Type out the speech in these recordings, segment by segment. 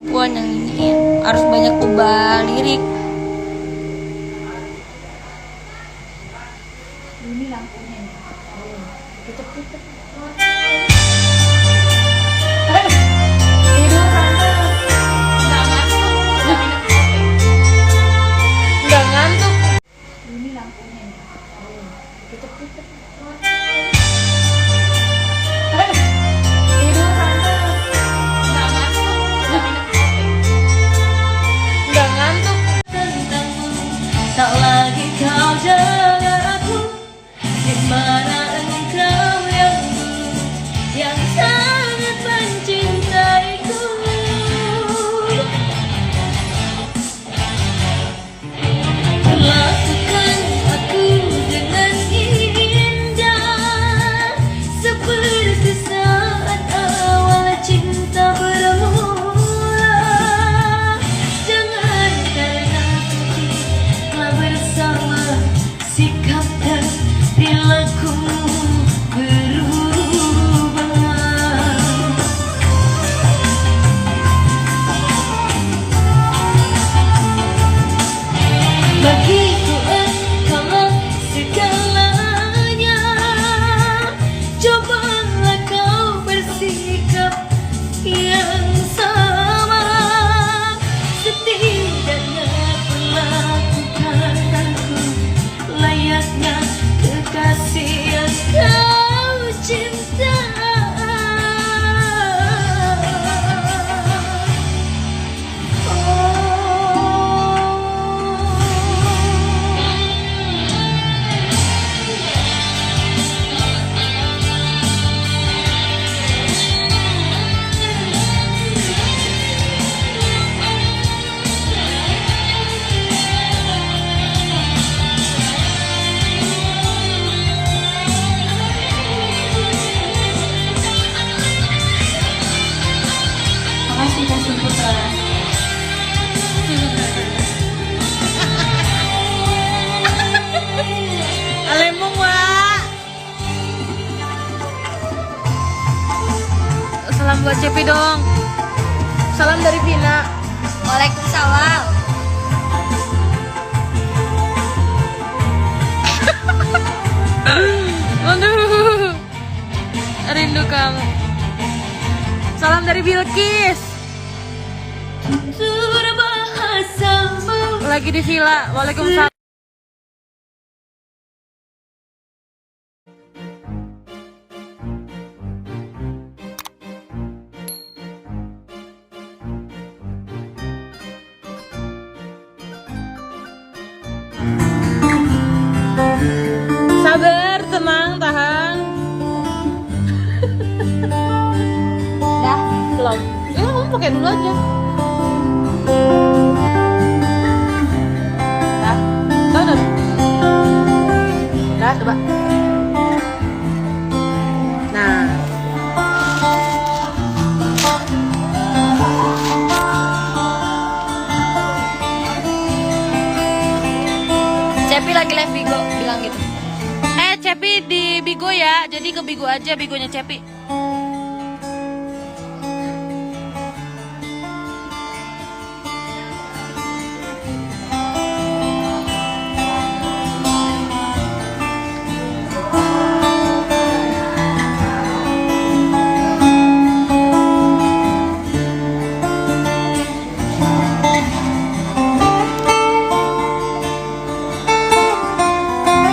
Puan yang ini harus banyak ubah lirik. Ini lampunya nih. Puter-puter. Tidur tante. Nggak ngantuk, nggak minum kopi. Nggak ngantuk. Ini lampunya nih. Puter-puter. Tidur tante. Nggak ngantuk, nggak minum kopi. Nggak ngantuk. Tentangmu tak lagi kau jaga aku, di mana engkau yang dulu yang sangat mencintaiku. Lakukan aku dengan indah, seperti saat awal cinta bermula. Jangan karena aku telah bersama, sikap dan perilakumu berubah. Bagiku engkaulah segalanya. Cobalah kau bersikap yang sama, setidaknya perlakukan aku layaknya kekasih yang kau cinta. Makasih Kasih Putra. Alemong wa. Salam buat Cepi dong. Salam dari Vina. Waalaikumsalam. Aduh, rindu kamu. Salam dari Bilkis. Suara bahasamu Lagi di villa. Waalaikumsalam. Sabar, tenang, tahan. Dah. Belum. Ya, kamu pakai dulu aja. Dah. Tahu dah. Dah, coba. Nah. Cepi lagi live Bigo, bilang gitu. Cepi di Bigo ya. Jadi ke Bigo aja, Bigonya Cepi.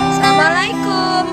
Assalamualaikum.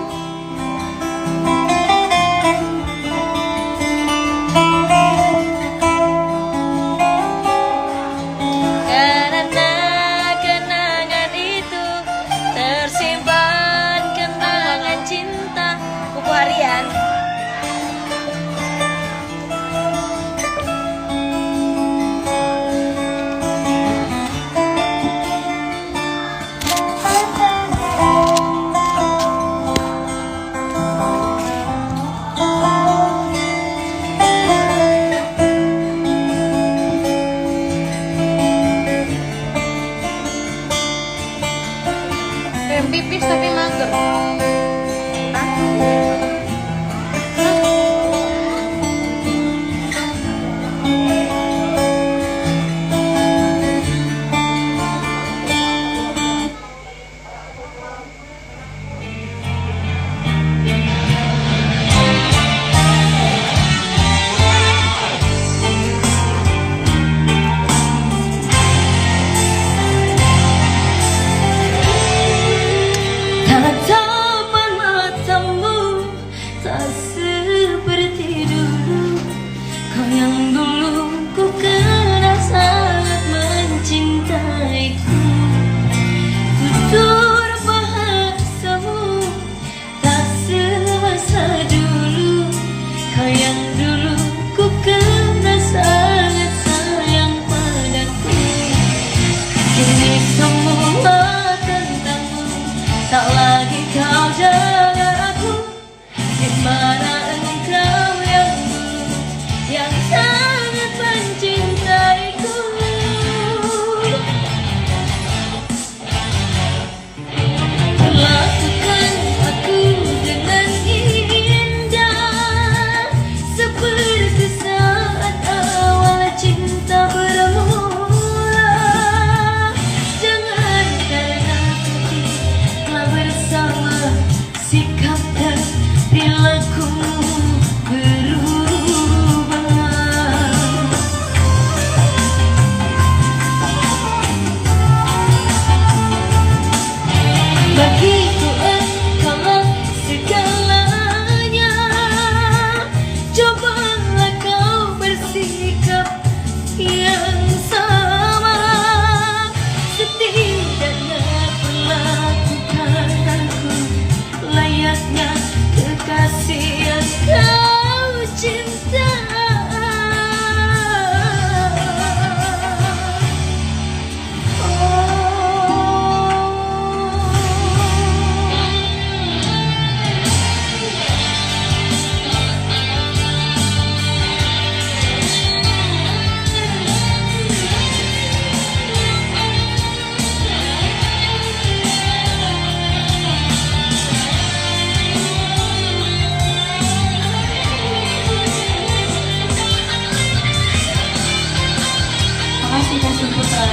Makasih Kasih Putra.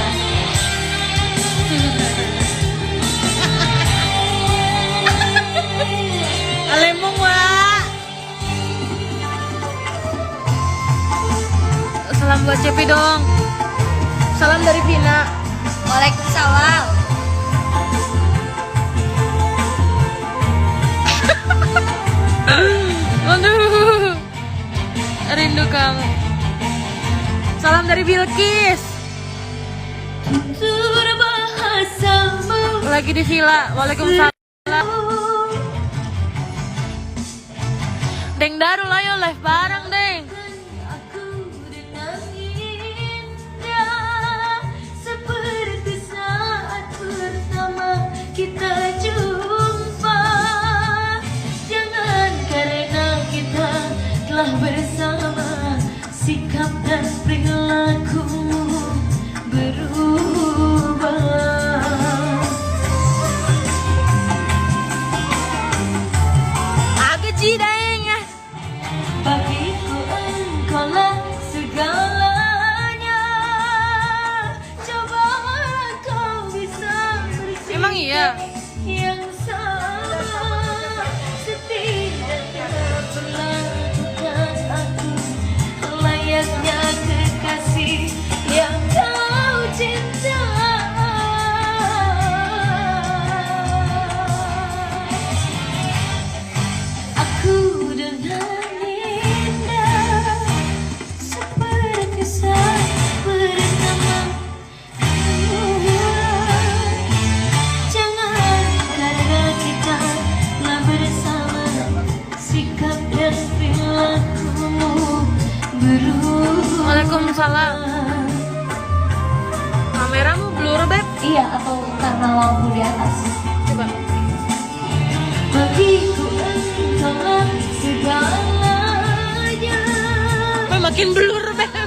Alemong wa. Salam buat Cepi dong. Salam dari Vina. Waalaikumsalam. Aduh, rindu kamu. Salam dari Bilkis. Tutur bahasamu Lagi di villa. Waalaikumsalam. Deng Darul, ayo live bareng Deng. aku dengan indah seperti saat pertama kita jumpa. Jangan karena kita telah bersama, sikap dan perilakumu berubah. Agak Deng. Bagiku engkaulah segalanya. Cobalah kau bisa bersikap Emang iya? yang sama. Setidaknya perlakukan aku layaknya kekasih yang kau cinta. Aku dengan indah seperti saat pertama. Jangan karena kita telah bersama, sikap dan perilakumu berubah. Waalaikumsalam. Kameramu blur beb. Iya, atau karena lampu di atas. Coba. Bagiku engkaulah segalanya. Makin blur beb.